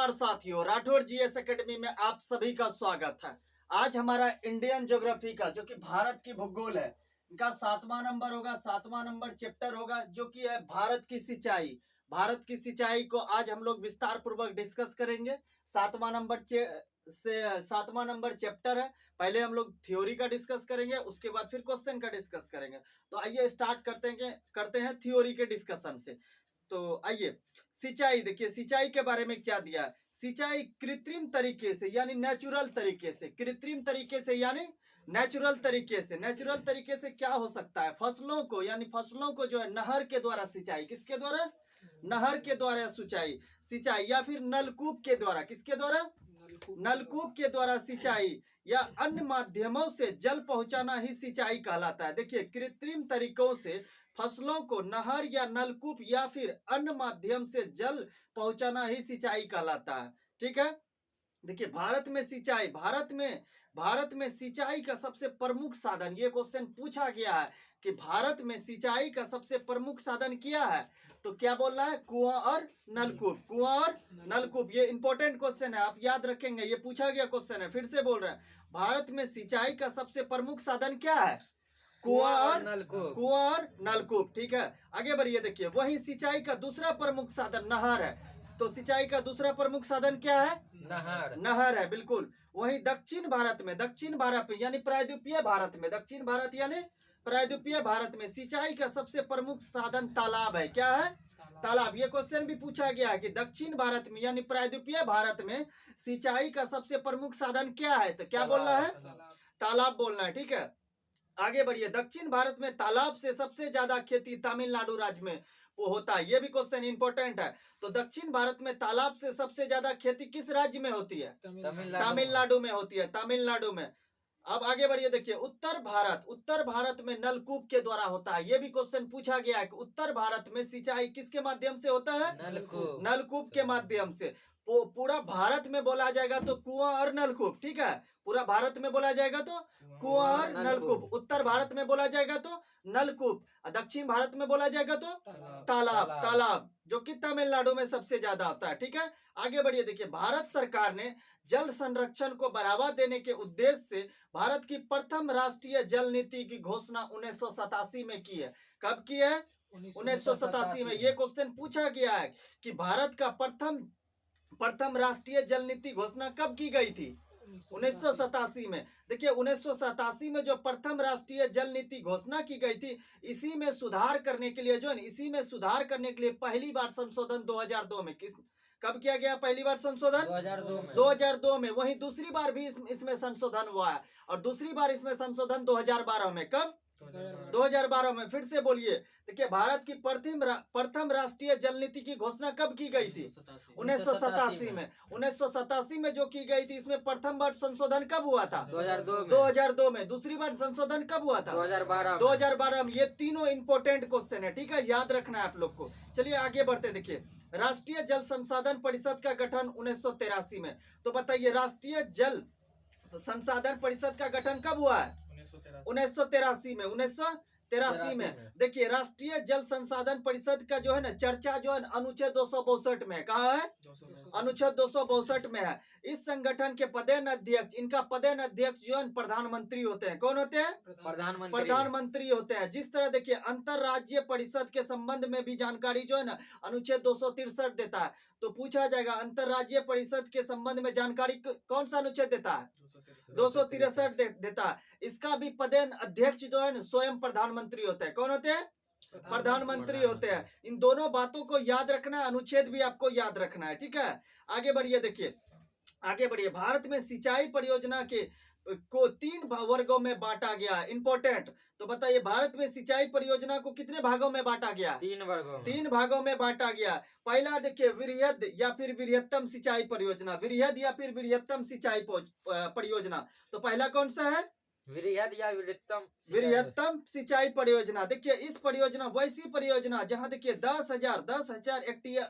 नमस्कार साथियों, Rathore GS academy में आप सभी का स्वागत है। आज हमारा इंडियन ज्योग्राफी का जो कि भारत की भूगोल है, इनका 7वां नंबर होगा। 7वां नंबर चैप्टर होगा जो कि है भारत की सिंचाई। भारत की सिंचाई को आज हम लोग विस्तार पूर्वक डिस्कस करेंगे। 7वां नंबर चैप्टर है। पहले हम लोग थ्योरी का डिस्कस करेंगे, उसके बाद फिर क्वेश्चन का डिस्कस करेंगे। तो आइए स्टार्ट करते हैं थ्योरी के डिस्कशन से। तो आइए, सिंचाई देखिए, सिंचाई के बारे में क्या दिया है। सिंचाई कृत्रिम तरीके से यानी नेचुरल तरीके से, कृत्रिम तरीके से यानी नेचुरल तरीके से। नेचुरल तरीके से क्या हो सकता है? फसलों को यानी फसलों को जो है नहर के द्वारा सिंचाई। किसके द्वारा? नहर के द्वारा सिंचाई। सिंचाई या फिर नलकूप के द्वारा। किसके द्वारा? नलकूप के द्वारा सिंचाई या अन्य माध्यमों से जल पहुंचाना ही सिंचाई कहलाता है। देखिए, कृत्रिम तरीकों से फसलों को नहर या नलकूप या फिर अन्य माध्यम से जल पहुंचाना ही सिंचाई कहलाता है। ठीक है। देखिए, भारत में सिंचाई का सबसे प्रमुख साधन, ये क्वेश्चन पूछा गया है कि भारत में सिंचाई का सबसे प्रमुख साधन क्या है? तो क्या बोल रहा है? कुआं और नलकूप। कुआं और नलकूप, ये इंपॉर्टेंट क्वेश्चन है, आप याद रखेंगे, ये पूछा गया क्वेश्चन है। फिर से बोल रहे हैं, भारत में सिंचाई का सबसे प्रमुख साधन क्या है? कुआं और नलकूप। ठीक है, आगे बढ़िए। देखिए, वही सिंचाई का दूसरा प्रमुख साधन नहर है। तो सिंचाई का दूसरा प्रमुख साधन क्या है? नहर है, बिल्कुल। वही दक्षिण भारत में यानी प्रायद्वीपीय भारत में, दक्षिण भारत यानी प्रायद्वीपीय भारत में सिंचाई का सबसे प्रमुख साधन तालाब है। क्या है? तालाब। ये क्वेश्चन भी पूछा गया है कि दक्षिण भारत में यानी प्रायद्वीपीय भारत में सिंचाई का सबसे प्रमुख साधन क्या है? तो क्या बोलना है? तालाब बोलना है। ठीक है, आगे बढ़िए। दक्षिण भारत में तालाब से सबसे ज्यादा खेती तमिलनाडु राज्य में वो होता है। ये भी क्वेश्चन इंपॉर्टेंट है। तो दक्षिण भारत में तालाब से सबसे ज्यादा खेती किस राज्य में होती है? तमिलनाडु में होती है, तमिलनाडु में। अब आगे बढ़िए। देखिए, उत्तर भारत में नलकूप के द्वारा होता है। ये भी क्वेश्चन पूछा गया है कि उत्तर भारत में सिंचाई किसके माध्यम से होता है? नलकूप के माध्यम से। पूरा भारत में बोला जाएगा तो कुआं और नलकूप। ठीक है, पूरा भारत में बोला जाएगा तो कुआं और नलकूप। उत्तर भारत में बोला जाएगा तो नलकूप, दक्षिण भारत में बोला जाएगा तो तालाब, जो कि तमिलनाडु में सबसे ज्यादा होता है। ठीक है, आगे बढ़िए। देखिए, भारत सरकार ने जल संरक्षण को बढ़ावा देने के उद्देश्य से भारत की प्रथम राष्ट्रीय जल नीति की घोषणा 1987 में की है। कब की है? 1987 में। ये क्वेश्चन पूछा गया है कि भारत का प्रथम राष्ट्रीय जल नीति घोषणा कब की गई थी? 1987 में। देखिए, 1987 में जो प्रथम राष्ट्रीय जल नीति घोषणा की गई थी, इसी में सुधार करने के लिए पहली बार संशोधन 2002 में कब किया गया? पहली बार संशोधन 2002 में। वहीं दूसरी बार भी इसमें संशोधन हुआ है, और दूसरी बार इसमें संशोधन 2012 में। कब? 2012 में। फिर से बोलिए। देखिए, भारत की प्रथम राष्ट्रीय जल नीति की घोषणा कब की गई थी? 1987 में। 1987 में जो की गई थी, इसमें प्रथम बार संशोधन कब हुआ था? 2002 में। दूसरी बार संशोधन कब हुआ था? 2012 में। ये तीनों इंपॉर्टेंट क्वेश्चन है। ठीक है, याद रखना है आप लोग को। चलिए आगे बढ़ते। देखिए, राष्ट्रीय जल संसाधन परिषद का गठन 1983 में। तो बताइए, राष्ट्रीय जल संसाधन परिषद का गठन कब हुआ है? 1983 में। 1983 में। देखिए, राष्ट्रीय जल संसाधन परिषद का जो है ना चर्चा जो है अनुच्छेद 262 में। कहा है? अनुच्छेद 262 में है। इस संगठन के इनका पदेन अध्यक्ष जो है प्रधानमंत्री होते हैं। कौन होते हैं? प्रधानमंत्री होते हैं। जिस तरह देखिए, अंतरराज्यीय परिषद के संबंध में भी जानकारी जो है ना अनुच्छेद 263 देता है। तो पूछा जाएगा, अंतरराज्यीय परिषद के संबंध में जानकारी कौन सा अनुच्छेद देता है? 263 देता है। इसका भी पदेन अध्यक्ष जो है स्वयं प्रधानमंत्री होते हैं। कौन होते हैं? प्रधानमंत्री होते हैं। इन दोनों बातों को याद रखना, अनुच्छेद भी आपको याद रखना है। ठीक है, आगे बढ़िए। देखिए, आगे बढ़िए। भारत में सिंचाई परियोजना को 3 वर्गों में बांटा गया। इंपॉर्टेंट। तो बताइए, भारत में सिंचाई परियोजना को कितने भागों में बांटा गया? 3 भागों में बांटा गया। पहला देखिए, वृहद या फिर वृहत्तम सिंचाई परियोजना। वृहद या फिर वृहत्तम सिंचाई परियोजना। तो पहला कौन सा है? वृहद या वृहत्तम वृहत्तम सिंचाई परियोजना। देखिए इस परियोजना वैसी परियोजना जहां देखिए 10,000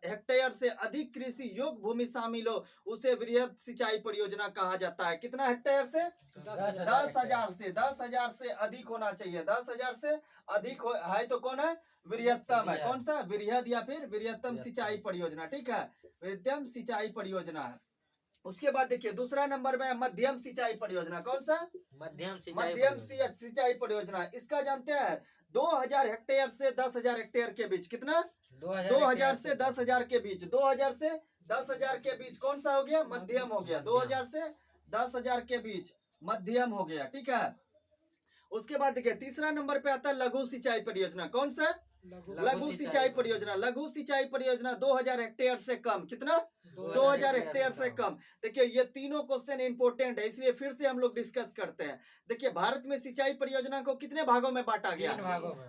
हेक्टेयर से अधिक कृषि योग्य भूमि शामिल हो उसे वृहद सिंचाई परियोजना कहा जाता है। कितना हेक्टेयर से? 10,000 से। 10,000 से अधिक होना चाहिए। 10,000 से अधिक है तो कौन है? वृहत्तम है। कौन सा? वृहद या फिर वृहत्तम सिंचाई परियोजना। ठीक है, वृहत्तम सिंचाई परियोजना है। उसके बाद देखिए दूसरा नंबर में मध्यम सिंचाई परियोजना। कौन सा? मध्यम मध्यम सिंचाई परियोजना। इसका जानते हैं 2,000 हेक्टेयर से 10,000 हेक्टेयर के बीच। कितना? 2,000 से 10,000 के बीच। 2,000 से 10,000 के बीच कौन सा हो गया? मध्यम हो गया। 2,000 से 10,000 के बीच मध्यम हो गया। ठीक है, उसके बाद देखिए तीसरा नंबर पे आता है लघु सिंचाई परियोजना। कौन सा? लघु सिंचाई परियोजना। लघु सिंचाई परियोजना 2,000 हेक्टेयर से कम। कितना? 2,000 हेक्टेयर से कम। देखिए ये तीनों क्वेश्चन इंपोर्टेंट है इसलिए फिर से हम लोग डिस्कस करते हैं। देखिए भारत में सिंचाई परियोजना को कितने भागों में बांटा गया?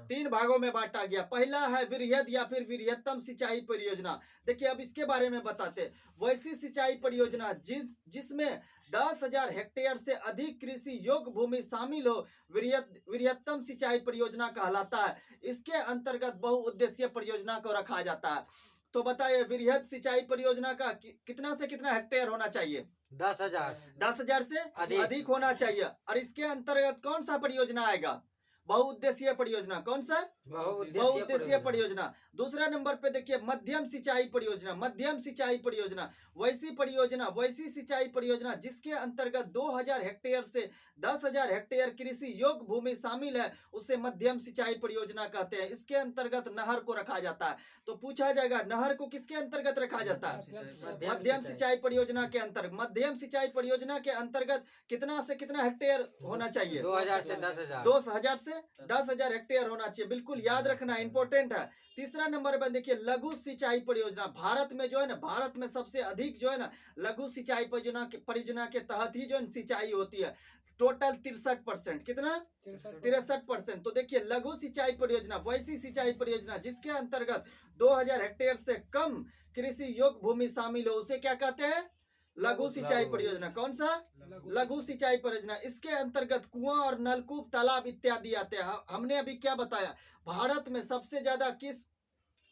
3 भागों में बांटा गया। पहला है वृहद या फिर वृहत्तम सिंचाई परियोजना। देखिए अब इसके बारे में बताते। वैसी सिंचाई परियोजना जिसमें 10,000 हेक्टेयर से अधिक कृषि योग्य भूमि शामिल हो वृहत्तम सिंचाई परियोजना कहलाता है। इसके अंतर्गत बहुउद्देशीय परियोजना को रखा जाता है। तो बताइए वृहद सिंचाई परियोजना का कितना से कितना हेक्टेयर होना चाहिए? 10,000। 10,000 से अधिक होना चाहिए। और इसके अंतर्गत कौन सा परियोजना आएगा? बहुउद्देशीय परियोजना। कौन सा? बहुउद्देशीय परियोजना। दूसरा नंबर पे देखिए मध्यम सिंचाई परियोजना। मध्यम सिंचाई परियोजना वैसी सिंचाई परियोजना जिसके अंतर्गत 2,000 हेक्टेयर से 10,000 हेक्टेयर कृषि योग्य भूमि शामिल है उसे मध्यम सिंचाई परियोजना कहते हैं। इसके अंतर्गत नहर को रखा जाता है। तो पूछा जाएगा नहर को किसके अंतर्गत रखा जाता है? मध्यम सिंचाई परियोजना के अंतर्गत। मध्यम सिंचाई परियोजना के अंतर्गत कितना से कितना हेक्टेयर होना चाहिए? 2,000 से 10,000। 2,000 से 10,000 हेक्टेयर होना चाहिए। बिल्कुल याद रखना, इंपॉर्टेंट है। तीसरा नंबर पर देखिए लघु सिंचाई परियोजना। भारत में जो है ना, भारत में सबसे अधिक जो है ना लघु सिंचाई परियोजना के तहत ही जो है सिंचाई होती है। टोटल 63%। कितना? 63%। तो देखिए लघु सिंचाई परियोजना वैसी सिंचाई परियोजना जिसके अंतर्गत 2,000 हेक्टेयर से कम कृषि योग्य भूमि शामिल हो उसे क्या कहते हैं? लघु सिंचाई परियोजना। कौन सा? लघु सिंचाई परियोजना। इसके अंतर्गत कुआं और नलकूप, तालाब इत्यादि आते हैं। हमने अभी क्या बताया? भारत में सबसे ज्यादा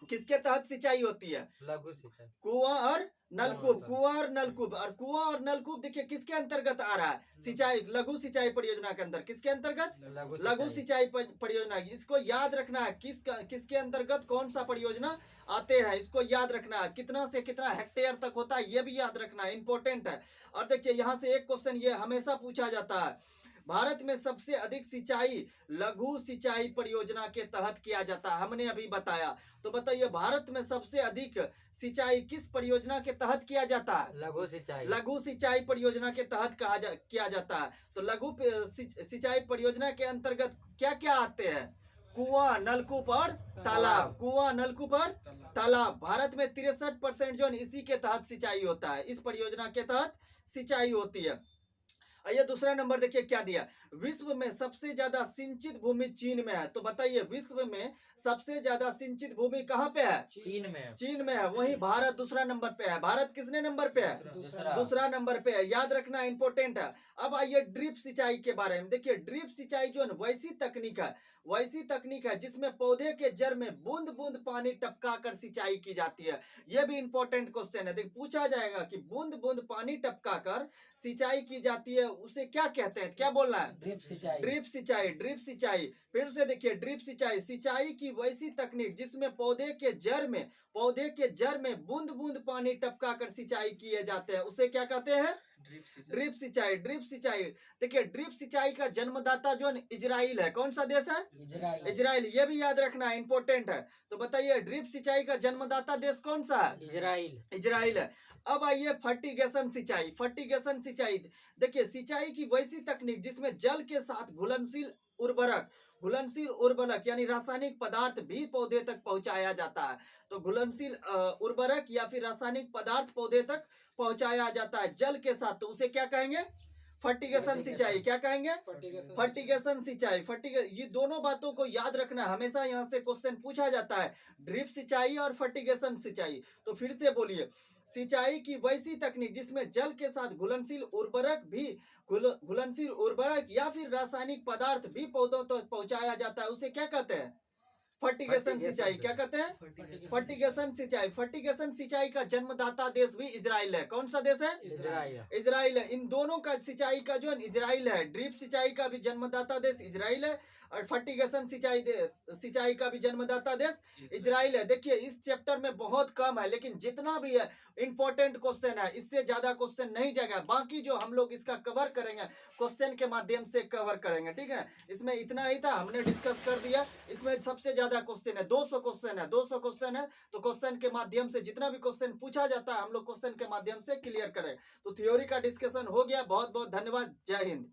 किसके तहत सिंचाई होती है? लघु सिंचाई। कुआं और नलकूप। कुआं और नलकूप। और कुआं और नलकूप देखिए किसके अंतर्गत आ रहा है? सिंचाई लघु सिंचाई परियोजना के अंदर। किसके अंतर्गत? लघु सिंचाई परियोजना। इसको याद रखना है किसके अंतर्गत कौन सा परियोजना आते हैं, इसको याद रखना है। कितना से कितना हेक्टेयर तक होता है ये भी याद रखना है, इंपॉर्टेंट है। और देखिए यहाँ से एक क्वेश्चन ये हमेशा पूछा जाता है, भारत में सबसे अधिक सिंचाई लघु सिंचाई परियोजना के तहत किया जाता है। हमने अभी बताया। तो बताइए भारत में सबसे अधिक सिंचाई किस परियोजना के तहत किया जाता है? लघु सिंचाई। लघु सिंचाई परियोजना के तहत किया जाता है। तो लघु सिंचाई परियोजना के अंतर्गत क्या क्या आते हैं? कुआं, नलकूप और तालाब। कुआं, नलकूप और तालाब। भारत में 63% जो इसी के तहत सिंचाई होता है। इस परियोजना के तहत सिंचाई होती है। आइए दूसरा नंबर देखिए क्या दिया। विश्व में सबसे ज्यादा सिंचित भूमि चीन में है। तो बताइए विश्व में सबसे ज्यादा सिंचित भूमि कहाँ पे है? चीन में है। वहीं भारत दूसरा नंबर पे है। भारत किसने नंबर पे है? दूसरा नंबर पे है। याद रखना, इंपॉर्टेंट है। अब आइए ड्रिप सिंचाई के बारे में। देखिए ड्रिप सिंचाई जो है वैसी तकनीक है जिसमें पौधे के जड़ में बूंद बूंद पानी टपका कर सिंचाई की जाती है। यह भी इंपॉर्टेंट क्वेश्चन है। देखिए पूछा जाएगा कि बूंद बूंद पानी टपका कर सिंचाई की जाती है उसे क्या कहते हैं? क्या बोलना है? ड्रिप सिंचाई। ड्रिप सिंचाई। फिर से देखिए ड्रिप सिंचाई की वैसी तकनीक जिसमें पौधे के जड़ में बूंद बूंद पानी टपका कर सिंचाई किए जाते हैं उसे क्या कहते हैं? ड्रिप सिंचाई। देखिए ड्रिप सिंचाई का जन्मदाता जो इजराइल है। कौन सा देश है? इजराइल। ये भी याद रखना, इंपॉर्टेंट है। तो बताइए ड्रिप सिंचाई का जन्मदाता देश कौन सा है? इजराइल है। अब आइए फर्टिगेशन सिंचाई। देखिए सिंचाई की वैसी तकनीक जिसमें जल के साथ घुलनशील उर्वरक यानी रासायनिक पदार्थ भी पौधे तक पहुंचाया जाता है। तो घुलनशील उर्वरक या फिर रासायनिक पदार्थ पौधे तक पहुंचाया जाता है जल के साथ, तो उसे क्या कहेंगे? फर्टिगेशन सिंचाई, क्या कहेंगे? फर्टिगेशन सिंचाई। ये दोनों बातों को याद रखना, हमेशा यहाँ से क्वेश्चन पूछा जाता है, ड्रिप सिंचाई और फर्टिगेशन सिंचाई। तो फिर से बोलिए, सिंचाई की वैसी तकनीक जिसमें जल के साथ घुलनशील उर्वरक या फिर रासायनिक पदार्थ भी पौधों तक पहुंचाया जाता है, उसे क्या कहते हैं? फर्टिगेशन सिंचाई। क्या कहते हैं? फर्टिगेशन सिंचाई। फर्टिगेशन सिंचाई का जन्मदाता देश भी इजराइल है। कौन सा देश है? इजराइल। इजराइल है। इन दोनों का सिंचाई का जो इजराइल है, ड्रिप सिंचाई का भी जन्मदाता देश इजराइल है और फर्टिगेशन सिंचाई का भी जन्मदाता देश इजराइल है। देखिए इस चैप्टर में बहुत कम है, लेकिन जितना भी है इंपॉर्टेंट क्वेश्चन है, इससे ज्यादा क्वेश्चन नहीं जाएगा। बाकी जो हम लोग इसका कवर करेंगे क्वेश्चन के माध्यम से कवर करेंगे, ठीक है। इसमें इतना ही था, हमने डिस्कस कर दिया। इसमें सबसे ज्यादा क्वेश्चन है, 200 क्वेश्चन है, 200 क्वेश्चन है। तो क्वेश्चन के माध्यम से जितना भी क्वेश्चन पूछा जाता है हम लोग क्वेश्चन के माध्यम से क्लियर करें। तो थ्योरी का डिस्कशन हो गया। बहुत बहुत धन्यवाद। जय हिंद।